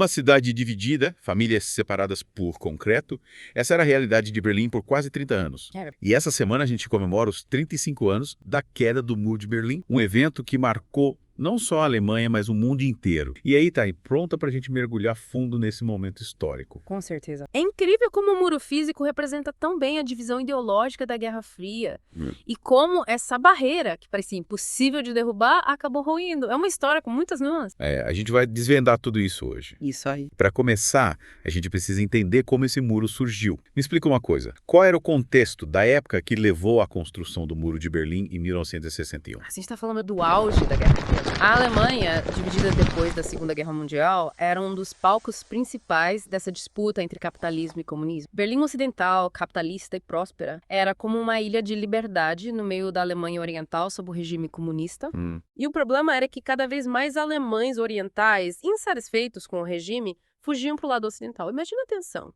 Uma cidade dividida, famílias separadas por concreto, essa era a realidade de Berlim por quase 30 anos. E essa semana a gente comemora os 35 anos da queda do Muro de Berlim, um evento que marcou não só a Alemanha, mas o mundo inteiro. E aí, tá aí, pronta pra gente mergulhar fundo nesse momento histórico. Com certeza. É incrível como o muro físico representa tão bem a divisão ideológica da Guerra Fria. E como essa barreira, que parecia impossível de derrubar, acabou ruindo. É uma história com muitas nuances. A gente vai desvendar tudo isso hoje. Isso aí. Para começar, a gente precisa entender como esse muro surgiu. Me explica uma coisa. Qual era o contexto da época que levou à construção do Muro de Berlim em 1961? A gente está falando do auge da Guerra Fria. A Alemanha, dividida depois da Segunda Guerra Mundial, era um dos palcos principais dessa disputa entre capitalismo e comunismo. Berlim Ocidental, capitalista e próspera, era como uma ilha de liberdade no meio da Alemanha Oriental sob o regime comunista. E o problema era que cada vez mais alemães orientais, insatisfeitos com o regime, fugiam para o lado ocidental. Imagina a tensão.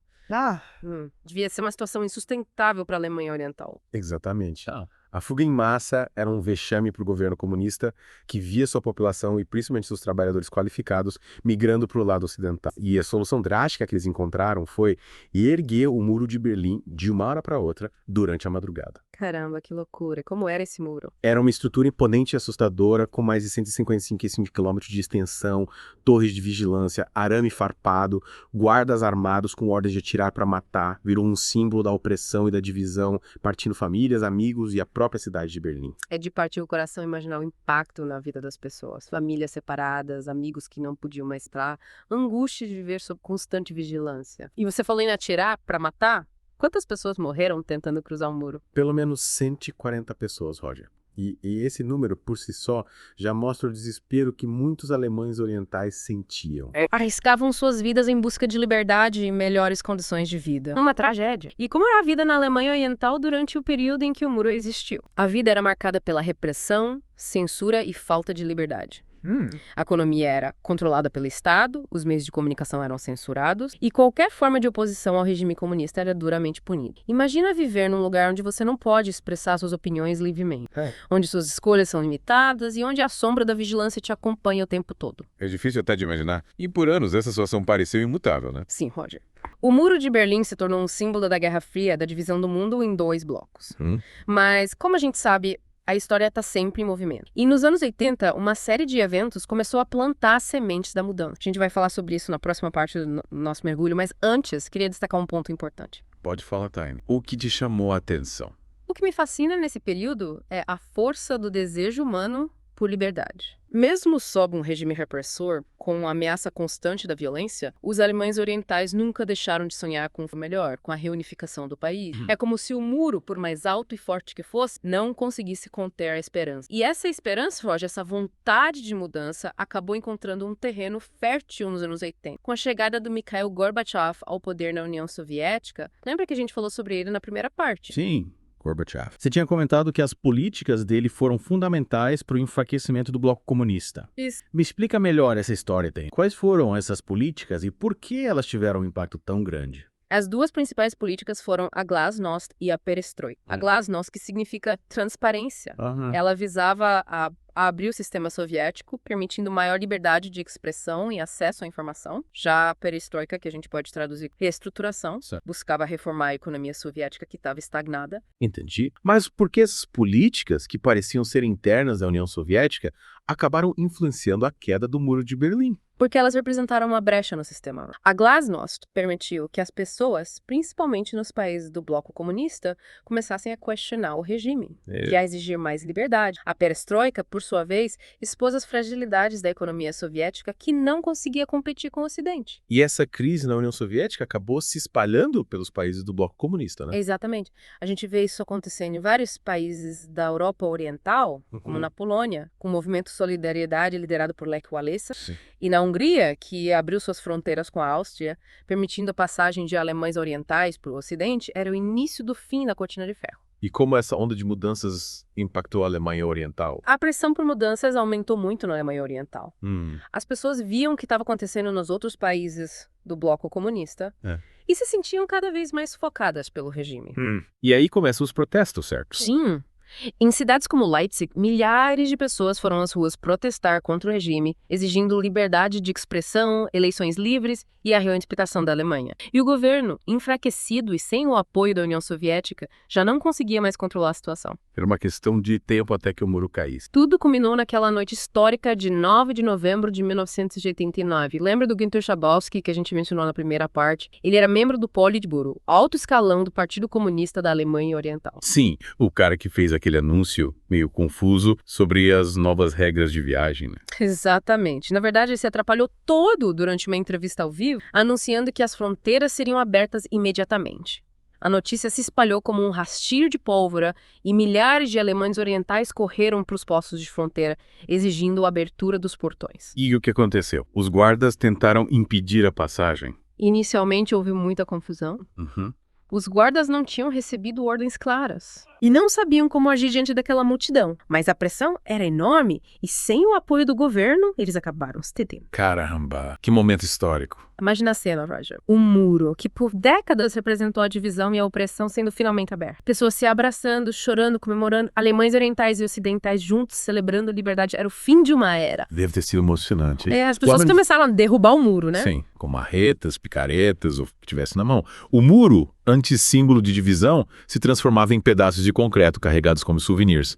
Devia ser uma situação insustentável para a Alemanha Oriental. Exatamente. A fuga em massa era um vexame para o governo comunista, que via sua população e principalmente seus trabalhadores qualificados migrando para o lado ocidental. E a solução drástica que eles encontraram foi erguer o Muro de Berlim de uma hora para outra durante a madrugada. Caramba, que loucura. Como era esse muro? Era uma estrutura imponente e assustadora, com mais de 155 quilômetros de extensão, torres de vigilância, arame farpado, guardas armados com ordens de atirar para matar, virou um símbolo da opressão e da divisão, partindo famílias, amigos e a própria cidade de Berlim. É de partir o coração imaginar o impacto na vida das pessoas. Famílias separadas, amigos que não podiam mais estar, angústia de viver sob constante vigilância. E você falou em atirar para matar? Quantas pessoas morreram tentando cruzar o muro? Pelo menos 140 pessoas, Roger. E esse número, por si só, já mostra o desespero que muitos alemães orientais sentiam. Arriscavam suas vidas em busca de liberdade e melhores condições de vida. Uma tragédia. E como era a vida na Alemanha Oriental durante o período em que o muro existiu? A vida era marcada pela repressão, censura e falta de liberdade. A economia era controlada pelo Estado, os meios de comunicação eram censurados e qualquer forma de oposição ao regime comunista era duramente punida. Imagina viver num lugar onde você não pode expressar suas opiniões livremente, onde suas escolhas são limitadas e onde a sombra da vigilância te acompanha o tempo todo. É difícil até de imaginar. E por anos essa situação pareceu imutável, né? Sim, Roger. O Muro de Berlim se tornou um símbolo da Guerra Fria, da divisão do mundo em dois blocos. Mas, como a gente sabe, a história está sempre em movimento. E nos anos 80, uma série de eventos começou a plantar as sementes da mudança. A gente vai falar sobre isso na próxima parte do nosso mergulho, mas antes, queria destacar um ponto importante. Pode falar, Taine. O que te chamou a atenção? O que me fascina nesse período é a força do desejo humano por liberdade. Mesmo sob um regime repressor, com a ameaça constante da violência, os alemães orientais nunca deixaram de sonhar com o melhor, com a reunificação do país. É como se o muro, por mais alto e forte que fosse, não conseguisse conter a esperança. E essa esperança, Roger, essa vontade de mudança, acabou encontrando um terreno fértil nos anos 80. Com a chegada do Mikhail Gorbachev ao poder na União Soviética, lembra que a gente falou sobre ele na primeira parte? Sim. Gorbachev. Você tinha comentado que as políticas dele foram fundamentais para o enfraquecimento do bloco comunista. Isso. Me explica melhor essa história, Tem. Quais foram essas políticas e por que elas tiveram um impacto tão grande? As duas principais políticas foram a Glasnost e a Perestroika. A Glasnost, que significa transparência. Ela visava a abrir o sistema soviético, permitindo maior liberdade de expressão e acesso à informação. Já a Perestroika, que a gente pode traduzir reestruturação, buscava reformar a economia soviética que estava estagnada. Entendi. Mas por que essas políticas, que pareciam ser internas da União Soviética, acabaram influenciando a queda do Muro de Berlim? Porque elas representaram uma brecha no sistema. A Glasnost permitiu que as pessoas, principalmente nos países do bloco comunista, começassem a questionar o regime, e a exigir mais liberdade. A Perestroika, por sua vez, expôs as fragilidades da economia soviética que não conseguia competir com o Ocidente. E essa crise na União Soviética acabou se espalhando pelos países do bloco comunista, né? Exatamente. A gente vê isso acontecendo em vários países da Europa Oriental, como na Polônia, com o movimento Solidariedade liderado por Lech Walesa, e na Hungria, que abriu suas fronteiras com a Áustria, permitindo a passagem de alemães orientais para o Ocidente, era o início do fim da cortina de ferro. E como essa onda de mudanças impactou a Alemanha Oriental? A pressão por mudanças aumentou muito na Alemanha Oriental. As pessoas viam o que estava acontecendo nos outros países do bloco comunista e se sentiam cada vez mais sufocadas pelo regime. E aí começam os protestos, certo? Sim. Em cidades como Leipzig, milhares de pessoas foram às ruas protestar contra o regime, exigindo liberdade de expressão, eleições livres e a reunificação da Alemanha. E o governo, enfraquecido e sem o apoio da União Soviética, já não conseguia mais controlar a situação. Era uma questão de tempo até que o muro caísse. Tudo culminou naquela noite histórica de 9 de novembro de 1989. Lembra do Günter Schabowski, que a gente mencionou na primeira parte? Ele era membro do Politburo, alto escalão do Partido Comunista da Alemanha Oriental. Sim, o cara que fez aquele anúncio meio confuso sobre as novas regras de viagem, né? Exatamente. Na verdade, ele se atrapalhou todo durante uma entrevista ao vivo, anunciando que as fronteiras seriam abertas imediatamente. A notícia se espalhou como um rastilho de pólvora e milhares de alemães orientais correram para os postos de fronteira, exigindo a abertura dos portões. E o que aconteceu? Os guardas tentaram impedir a passagem. Inicialmente houve muita confusão. Uhum. Os guardas não tinham recebido ordens claras e não sabiam como agir diante daquela multidão. Mas a pressão era enorme e, sem o apoio do governo, eles acabaram cedendo. Caramba, que momento histórico. Imagina a cena, Roger. Um muro que por décadas representou a divisão e a opressão sendo finalmente aberto. Pessoas se abraçando, chorando, comemorando. Alemães orientais e ocidentais juntos celebrando a liberdade. Era o fim de uma era. Deve ter sido emocionante. As pessoas começaram a derrubar o muro, né? Sim, com marretas, picaretas, ou o que tivesse na mão. O muro, antissímbolo de divisão, se transformava em pedaços de concreto carregados como souvenirs.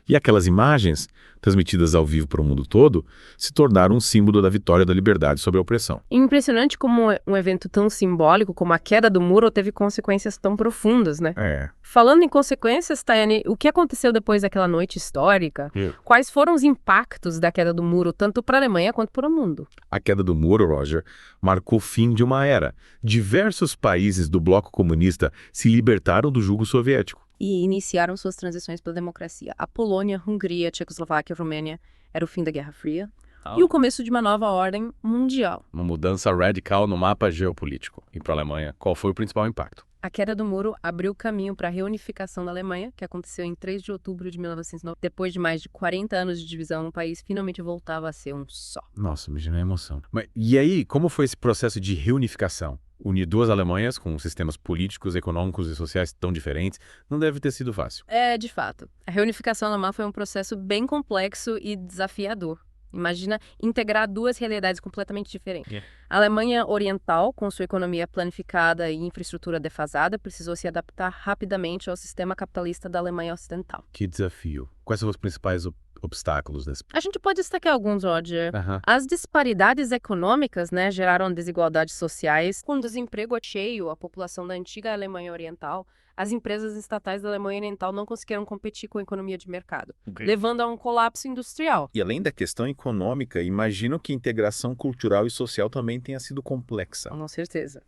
E aquelas imagens, transmitidas ao vivo para o mundo todo, se tornaram um símbolo da vitória da liberdade sobre a opressão. Impressionante como um evento tão simbólico como a queda do muro teve consequências tão profundas, né? Falando em consequências, Tayane, o que aconteceu depois daquela noite histórica? Quais foram os impactos da queda do muro, tanto para a Alemanha quanto para o mundo? A queda do muro, Roger, marcou o fim de uma era. Diversos países do bloco comunista se libertaram do jugo soviético. E iniciaram suas transições pela democracia. A Polônia, Hungria, Tchecoslováquia, Romênia. Era o fim da Guerra Fria. E o começo de uma nova ordem mundial. Uma mudança radical no mapa geopolítico. E para a Alemanha, qual foi o principal impacto? A queda do muro abriu caminho para a reunificação da Alemanha, que aconteceu em 3 de outubro de 1990. Depois de mais de 40 anos de divisão, o país finalmente voltava a ser um só. Nossa, me gerou emoção. E aí, como foi esse processo de reunificação? Unir duas Alemanhas com sistemas políticos, econômicos e sociais tão diferentes não deve ter sido fácil. De fato. A reunificação alemã foi um processo bem complexo e desafiador. Imagina integrar duas realidades completamente diferentes. A Alemanha Oriental, com sua economia planificada e infraestrutura defasada, precisou se adaptar rapidamente ao sistema capitalista da Alemanha Ocidental. Que desafio. Quais são os principais obstáculos desse? A gente pode destacar alguns, Roger. As disparidades econômicas, né, geraram desigualdades sociais. Com o desemprego cheio, a população da antiga Alemanha Oriental, as empresas estatais da Alemanha Oriental não conseguiram competir com a economia de mercado, levando a um colapso industrial. E além da questão econômica, imagino que a integração cultural e social também tenha sido complexa. Com certeza.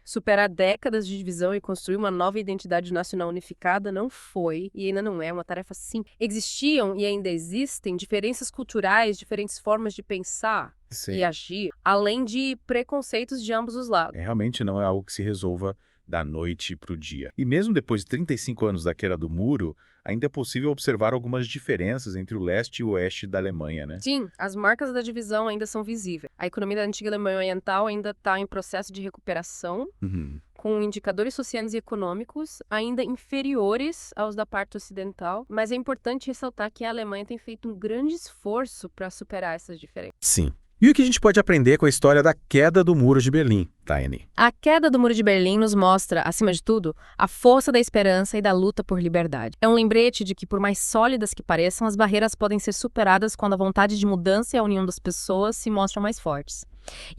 Superar décadas de divisão e construir uma nova identidade nacional unificada não foi e ainda não é uma tarefa simples. Existiam e ainda existem diferenças culturais, diferentes formas de pensar e agir, além de preconceitos de ambos os lados. Realmente não é algo que se resolva da noite para o dia. E mesmo depois de 35 anos da queda do muro, ainda é possível observar algumas diferenças entre o leste e o oeste da Alemanha, né? Sim, as marcas da divisão ainda são visíveis. A economia da antiga Alemanha Oriental ainda está em processo de recuperação, com indicadores sociais e econômicos ainda inferiores aos da parte ocidental, mas é importante ressaltar que a Alemanha tem feito um grande esforço para superar essas diferenças. Sim. E o que a gente pode aprender com a história da queda do Muro de Berlim, Tayane? A queda do Muro de Berlim nos mostra, acima de tudo, a força da esperança e da luta por liberdade. É um lembrete de que, por mais sólidas que pareçam, as barreiras podem ser superadas quando a vontade de mudança e a união das pessoas se mostram mais fortes.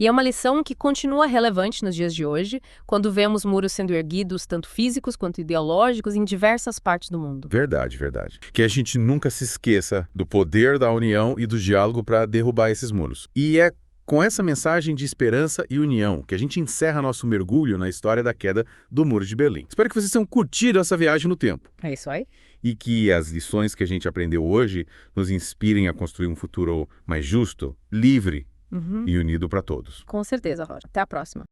E é uma lição que continua relevante nos dias de hoje, quando vemos muros sendo erguidos, tanto físicos quanto ideológicos, em diversas partes do mundo. Verdade, verdade. Que a gente nunca se esqueça do poder da união e do diálogo para derrubar esses muros. E é com essa mensagem de esperança e união que a gente encerra nosso mergulho na história da queda do Muro de Berlim. Espero que vocês tenham curtido essa viagem no tempo. É isso aí. E que as lições que a gente aprendeu hoje nos inspirem a construir um futuro mais justo, livre, e unido para todos. Com certeza, Roger. Até a próxima.